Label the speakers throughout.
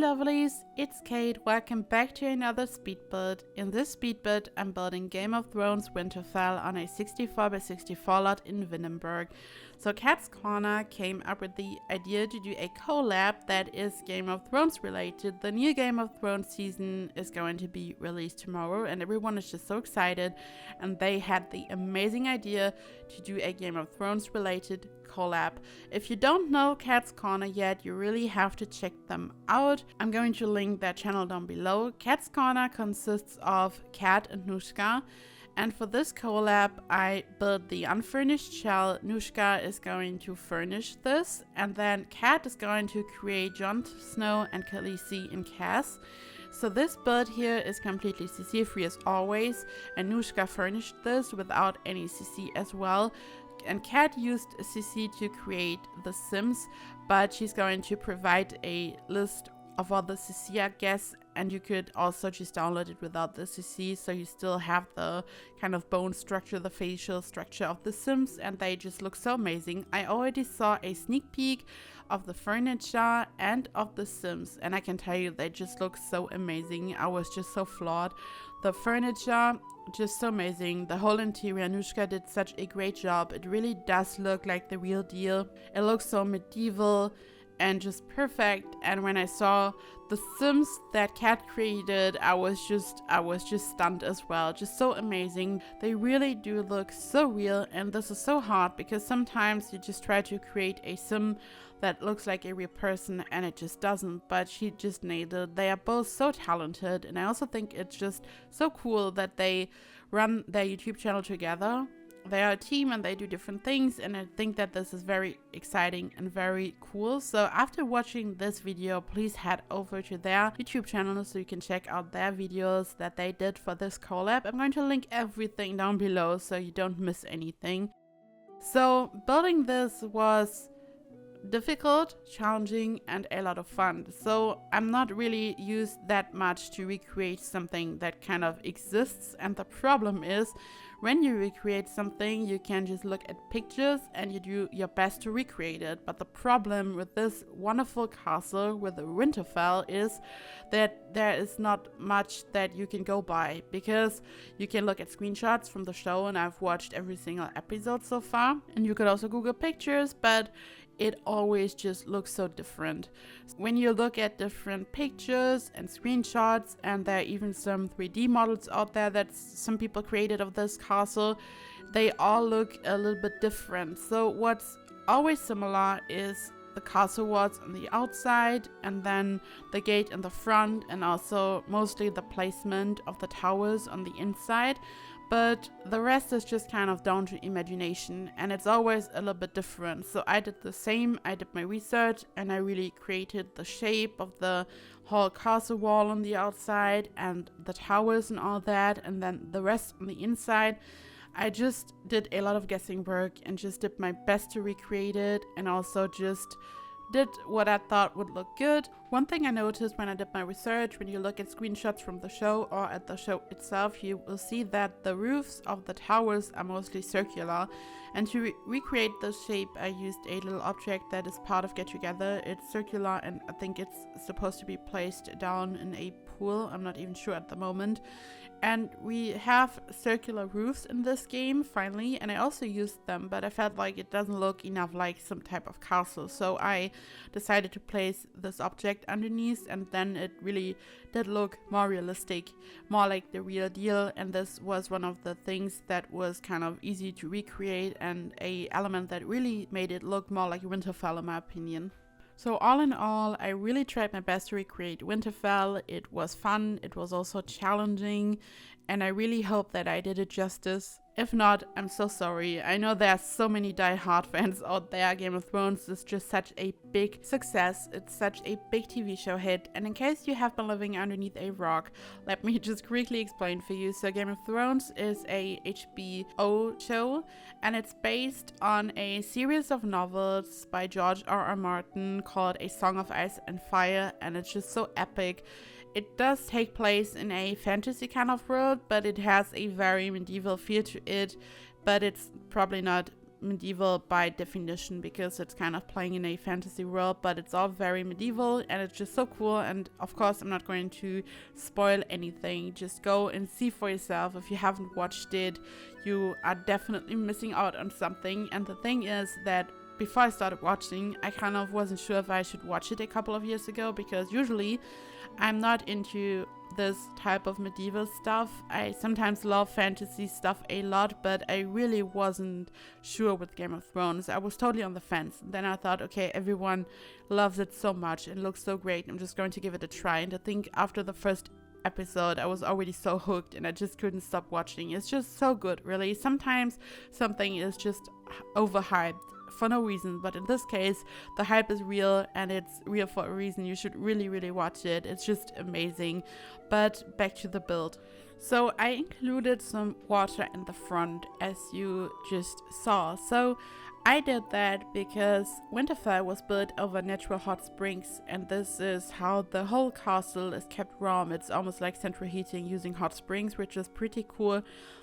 Speaker 1: lovelies, it's Kate. Welcome back to another speed build. In this speed build, I'm building Game of Thrones Winterfell on a 64x64 lot in Windenburg. So KatsCorner came up with the idea to do a collab that is Game of Thrones related. The new Game of Thrones season is going to be released tomorrow and everyone is just so excited, and they had the amazing idea to do a Game of Thrones related collab. If you don't know KatsCorner yet, you really have to check them out. I'm going to link their channel down below. KatsCorner consists of Kat and Ennushka. And for this collab, I built the unfurnished shell. Ennushka is going to furnish this. And then Kat is going to create Jon Snow and Khaleesi in Cass. So this build here is completely CC free as always. And Ennushka furnished this without any CC as well. And Kat used CC to create the Sims, but she's going to provide a list of all the CC, I guess, and you could also just download it without the CC, so you still have the kind of bone structure, the facial structure of the Sims, and they just look so amazing. I already saw a sneak peek of the furniture and of the Sims, and I can tell you they just look so amazing. I was just so floored. The furniture, just so amazing. The whole interior, Ennushka did such a great job. It really does look like the real deal. It looks so medieval and just perfect. And when I saw the Sims that Kat created, I was just stunned as well. Just so amazing. They really do look so real, and this is so hard because sometimes you just try to create a Sim that looks like a real person and it just doesn't, but she just nailed it. They are both so talented, and I also think it's just so cool that they run their YouTube channel together. They are a team and they do different things, and I think that this is very exciting and very cool. So after watching this video, please head over to their YouTube channel so you can check out their videos that they did for this collab. I'm going to link everything down below so you don't miss anything. So building this was difficult, challenging, and a lot of fun. So I'm not really used that much to recreate something that kind of exists, and the problem is when you recreate something, you can just look at pictures and you do your best to recreate it. But the problem with this wonderful castle with the Winterfell is that there is not much that you can go by, because you can look at screenshots from the show, and I've watched every single episode so far, and you could also Google pictures, but it always just looks so different. When you look at different pictures and screenshots, and there are even some 3D models out there that some people created of this castle, they all look a little bit different. So what's always similar is the castle walls on the outside, and then the gate in the front, and also mostly the placement of the towers on the inside. But the rest is just kind of down to imagination, and it's always a little bit different. So I did the same. I did my research and I really created the shape of the whole castle wall on the outside and the towers and all that, and then the rest on the inside. I just did a lot of guessing work and just did my best to recreate it, and also just did what I thought would look good. One thing I noticed when I did my research, when you look at screenshots from the show or at the show itself, you will see that the roofs of the towers are mostly circular. And to recreate the shape, I used a little object that is part of Get Together. It's circular, and I think it's supposed to be placed down in a pool. I'm not even sure at the moment. And we have circular roofs in this game finally, and I also used them, but I felt like it doesn't look enough like some type of castle, so I decided to place this object underneath, and then it really did look more realistic, more like the real deal. And this was one of the things that was kind of easy to recreate, and a element that really made it look more like Winterfell in my opinion. So all in all, I really tried my best to recreate Winterfell. It was fun, it was also challenging, and I really hope that I did it justice. If not, I'm so sorry. I know there are so many die-hard fans out there. Game of Thrones is just such a big success. It's such a big TV show hit. And in case you have been living underneath a rock, let me just quickly explain for you. So Game of Thrones is a HBO show, and it's based on a series of novels by George R.R. Martin called A Song of Ice and Fire, and it's just so epic. It does take place in a fantasy kind of world, but it has a very medieval feel to it, but it's probably not medieval by definition because it's kind of playing in a fantasy world, but it's all very medieval and it's just so cool. And of course I'm not going to spoil anything, just go and see for yourself. If you haven't watched it, you are definitely missing out on something. And the thing is that before I started watching, I kind of wasn't sure if I should watch it a couple of years ago, because usually I'm not into this type of medieval stuff. I sometimes love fantasy stuff a lot, but I really wasn't sure with Game of Thrones. I was totally on the fence. And then I thought, okay, everyone loves it so much and looks so great, I'm just going to give it a try. And I think after the first episode I was already so hooked and I just couldn't stop watching. It's just so good, really. Sometimes something is just overhyped for no reason, but in this case the hype is real and it's real for a reason. You should really watch it. It's just amazing. But back to the build. So I included some water in the front, as you just saw. So I did that because Winterfell was built over natural hot springs, and this is how the whole castle is kept warm. It's almost like central heating using hot springs, which is pretty cool.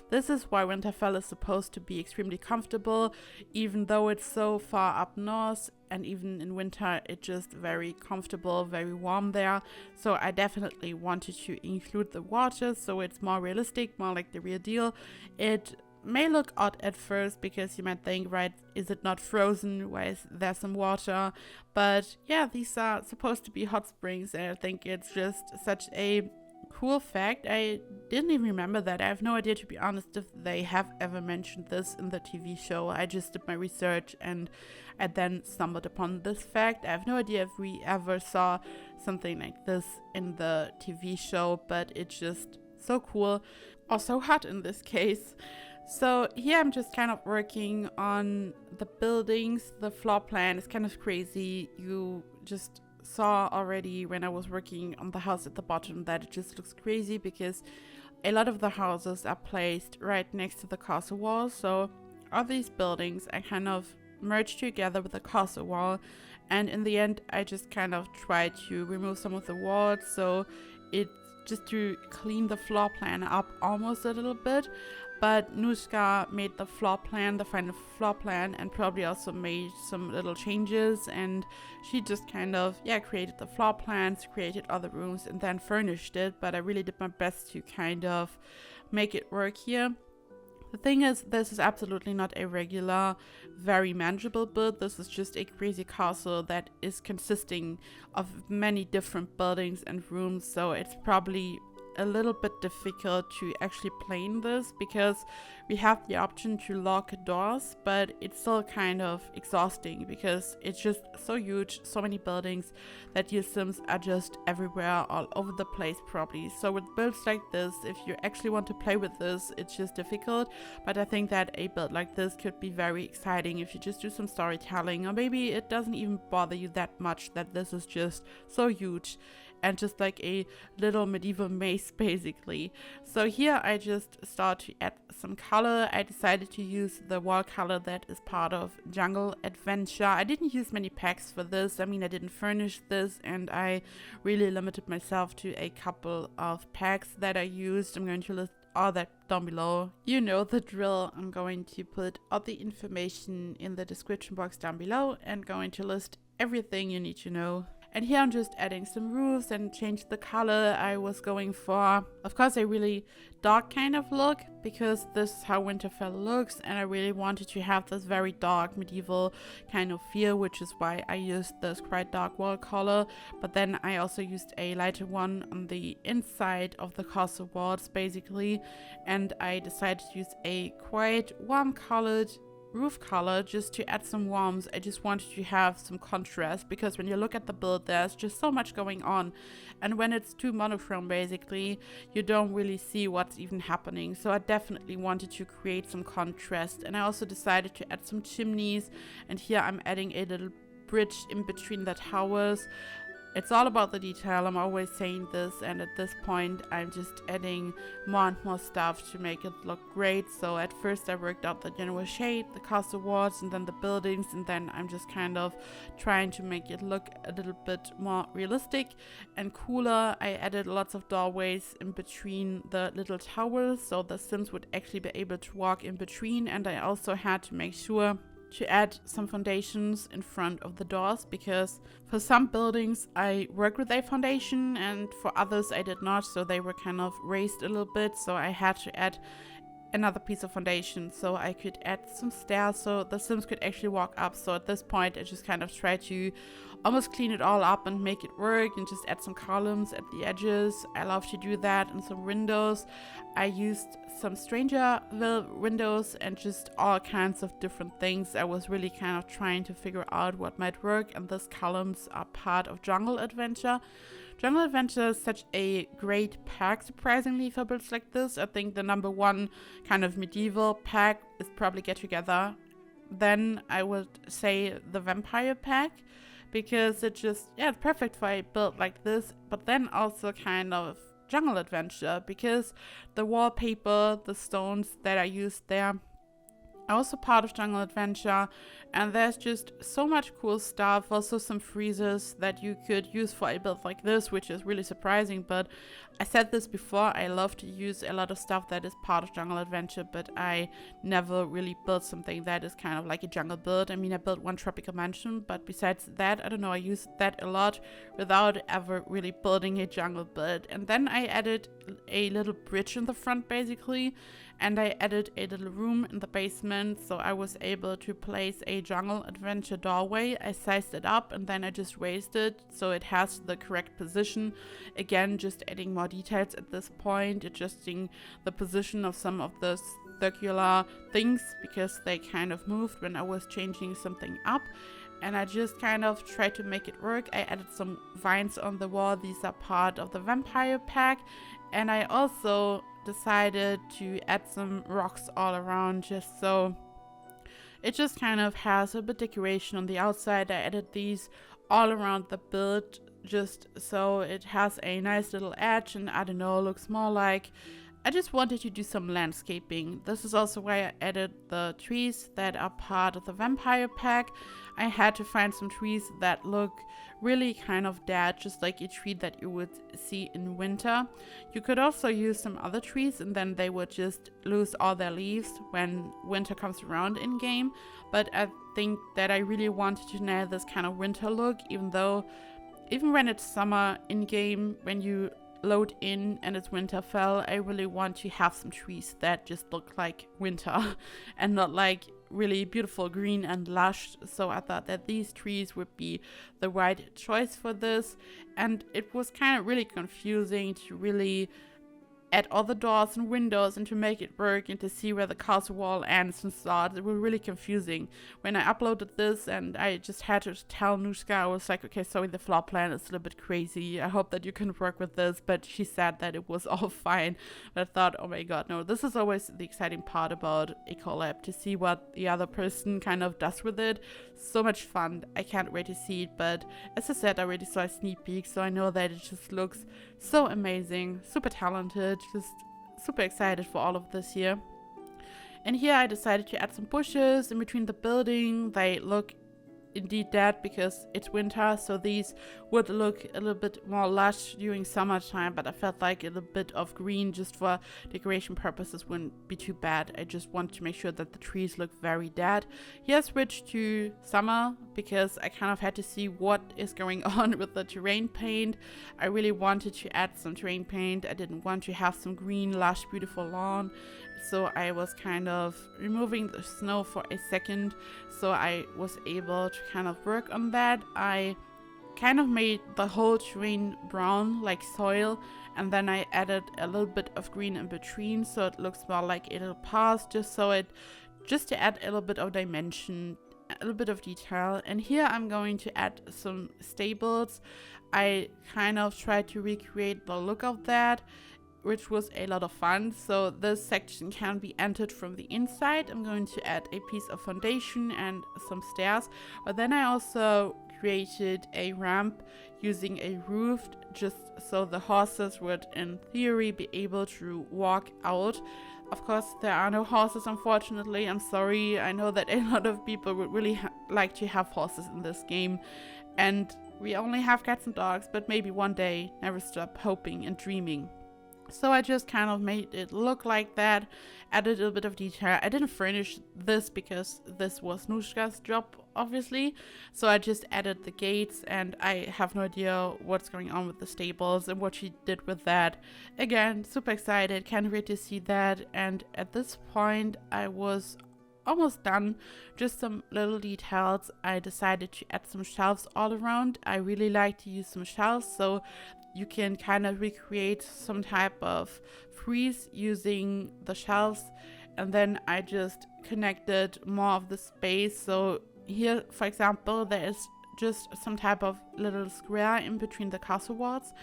Speaker 1: This is why Winterfell is supposed to be extremely comfortable, even though it's so far up north, and even in winter it's just very comfortable, very warm there. So I definitely wanted to include the water so it's more realistic, more like the real deal. It may look odd at first because you might think, right, is it not frozen? Why is there some water? But yeah, these are supposed to be hot springs, and I think it's just such a cool fact. I didn't even remember that. I have no idea, to be honest, if they have ever mentioned this in the TV show. I just did my research and I then stumbled upon this fact. I have no idea if we ever saw something like this in the TV show, but it's just so cool. Also hot in this case. So here I'm just kind of working on the buildings. The floor plan is kind of crazy. You just saw already when I was working on the house at the bottom that it just looks crazy because a lot of the houses are placed right next to the castle wall. So all these buildings are kind of merged together with the castle wall, and in the end I just kind of tried to remove some of the walls, so it's just to clean the floor plan up almost a little bit. But Ennushka made the floor plan, the final floor plan, and probably also made some little changes, and she just kind of, created the floor plans, created other rooms, and then furnished it. But I really did my best to kind of make it work here. The thing is, this is absolutely not a regular, very manageable build. This is just a crazy castle that is consisting of many different buildings and rooms, so it's probably a little bit difficult to actually play in this because we have the option to lock doors, but it's still kind of exhausting because it's just so huge, so many buildings that your sims are just everywhere, all over the place probably. So with builds like this, if you actually want to play with this, it's just difficult. But I think that a build like this could be very exciting if you just do some storytelling, or maybe it doesn't even bother you that much that this is just so huge and just like a little medieval maze basically. So here I just start to add some color. I decided to use the wall color that is part of Jungle Adventure. I didn't use many packs for this. I mean, I didn't furnish this, and I really limited myself to a couple of packs that I used. I'm going to list all that down below. You know the drill. I'm going to put all the information in the description box down below and going to list everything you need to know. And here I'm just adding some roofs and changed the color I was going for. Of course, a really dark kind of look because this is how Winterfell looks, and I really wanted to have this very dark medieval kind of feel, which is why I used this quite dark wall color. But then I also used a lighter one on the inside of the castle walls basically, and I decided to use a quite warm colored roof color just to add some warmth. I just wanted to have some contrast because when you look at the build, there's just so much going on, and when it's too monochrome basically, you don't really see what's even happening. So I definitely wanted to create some contrast, and I also decided to add some chimneys, and here I'm adding a little bridge in between the towers. It's all about the detail. I'm always saying this, and at this point I'm just adding more and more stuff to make it look great. So at first I worked out the general shape, the castle walls, and then the buildings, and then I'm just kind of trying to make it look a little bit more realistic and cooler. I added lots of doorways in between the little towers so the Sims would actually be able to walk in between, and I also had to make sure to add some foundations in front of the doors, because for some buildings I worked with a foundation and for others I did not, so they were kind of raised a little bit, so I had to add another piece of foundation so I could add some stairs so the Sims could actually walk up. So at this point I just kind of tried to almost clean it all up and make it work and just add some columns at the edges. I love to do that, and some windows. I used some Strangerville windows and just all kinds of different things. I was really kind of trying to figure out what might work, and these columns are part of Jungle Adventure. Jungle Adventure is such a great pack, surprisingly, for builds like this. I think the number one kind of medieval pack is probably Get Together. Then I would say the Vampire pack, because it just, yeah, it's perfect for a build like this, but then also kind of Jungle Adventure, because the wallpaper, the stones that I used there are also part of Jungle Adventure, and there's just so much cool stuff. Also some freezers that you could use for a build like this, which is really surprising, but I said this before, I love to use a lot of stuff that is part of Jungle Adventure, but I never really built something that is kind of like a jungle build. I mean, I built one tropical mansion, but besides that, I don't know, I used that a lot without ever really building a jungle build. And then I added a little bridge in the front, basically, and I added a little room in the basement, so I was able to place a Jungle Adventure doorway. I sized it up and then I just raised it so it has the correct position. Again, just adding more details at this point, adjusting the position of some of the circular things because they kind of moved when I was changing something up. And I just kind of tried to make it work. I added some vines on the wall. These are part of the Vampire pack. And I also decided to add some rocks all around, just so it just kind of has a bit decoration on the outside. I added these all around the build just so it has a nice little edge, and I don't know, looks more like I just wanted to do some landscaping. This is also why I added the trees that are part of the Vampire pack. I had to find some trees that look really kind of dead, just like a tree that you would see in winter. You could also use some other trees and then they would just lose all their leaves when winter comes around in game. But I think that I really wanted to nail this kind of winter look, even when it's summer in game, when you load in and it's Winterfell, I really want to have some trees that just look like winter and not like really beautiful green and lush. So I thought that these trees would be the right choice for this, and it was kind of really confusing to really add all the doors and windows and to make it work and to see where the castle wall ends and starts. It was really confusing when I uploaded this, and I just had to tell Ennushka, I was like, okay, sorry, the floor plan is a little bit crazy. I hope that you can work with this, but she said that it was all fine. But I thought, oh my god, no, this is always the exciting part about a collab, to see what the other person kind of does with it. So much fun. I can't wait to see it, but as I said, I already saw a sneak peek, so I know that it just looks so amazing, super talented, just super excited for all of this here. And here I decided to add some bushes in between the building. They look indeed dead because it's winter, so these would look a little bit more lush during summertime, but I felt like a little bit of green just for decoration purposes wouldn't be too bad. I just want to make sure that the trees look very dead. Here I switched to summer because I kind of had to see what is going on with the terrain paint. I really wanted to add some terrain paint. I didn't want to have some green, lush, beautiful lawn. So I was kind of removing the snow for a second, so I was able to kind of work on that. I kind of made the whole terrain brown like soil, and then I added a little bit of green in between so it looks more like a little path, just to add a little bit of dimension, a little bit of detail. And here I'm going to add some stables. I kind of tried to recreate the look of that, which was a lot of fun. So this section can be entered from the inside. I'm going to add a piece of foundation and some stairs, but then I also created a ramp using a roof just so the horses would in theory be able to walk out. Of course, there are no horses, unfortunately. I'm sorry. I know that a lot of people would really like to have horses in this game, and we only have cats and dogs, but maybe one day. Never stop hoping and dreaming. So I just kind of made it look like that, added a little bit of detail. I didn't furnish this because this was Ennushka's job, obviously. So I just added the gates, and I have no idea what's going on with the stables and what she did with that. Again, super excited, can't wait to see that. And at this point, I was almost done. Just some little details. I decided to add some shelves all around. I really like to use some shelves, so you can kind of recreate some type of frieze using the shelves. And then I just connected more of the space. So here, for example, there is just some type of little square in between the castle walls,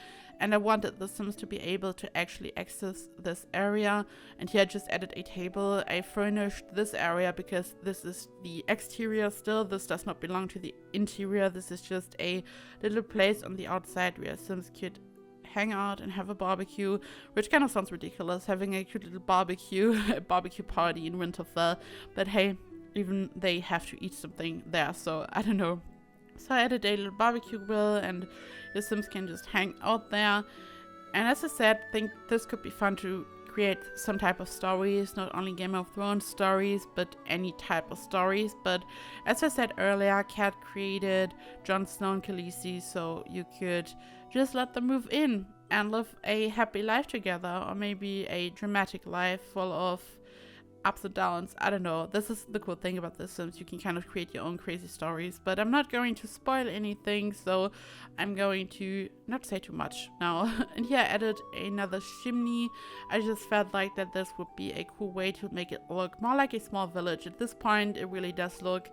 Speaker 1: and I wanted the Sims to be able to actually access this area. And here I just added a table. I furnished this area because this is the exterior still. This does not belong to the interior. This is just a little place on the outside where Sims could hang out and have a barbecue, which kind of sounds ridiculous, having a cute little barbecue, a barbecue party in Winterfell. But hey, even they have to eat something there, so I don't know. So I added a little barbecue grill, and the Sims can just hang out there. And as I said, I think this could be fun to create some type of stories, not only Game of Thrones stories, but any type of stories. But as I said earlier, Kat created Jon Snow and Khaleesi, so you could just let them move in and live a happy life together, or maybe a dramatic life full of ups and downs. I don't know. This is the cool thing about The Sims. You can kind of create your own crazy stories, but I'm not going to spoil anything, so I'm going to not say too much now. And here I added another chimney. I just felt like that this would be a cool way to make it look more like a small village. At this point, it really does look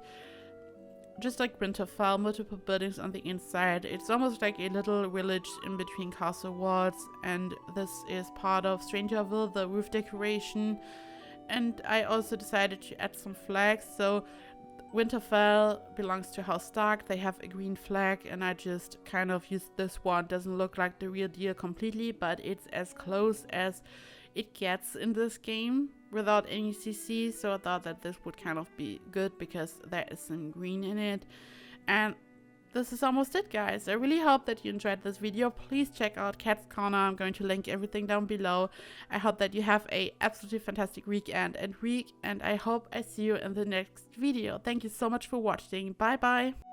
Speaker 1: just like Winterfell, multiple buildings on the inside. It's almost like a little village in between castle walls, and this is part of Strangerville, the roof decoration. And I also decided to add some flags. So Winterfell belongs to House Stark. They have a green flag, and I just kind of used this one. Doesn't look like the real deal completely, but it's as close as it gets in this game without any CC. So I thought that this would kind of be good because there is some green in it. And this is almost it, guys. I really hope that you enjoyed this video. Please check out KatsCorner. I'm going to link everything down below. I hope that you have a absolutely fantastic weekend and week, and I hope I see you in the next video. Thank you so much for watching. Bye bye.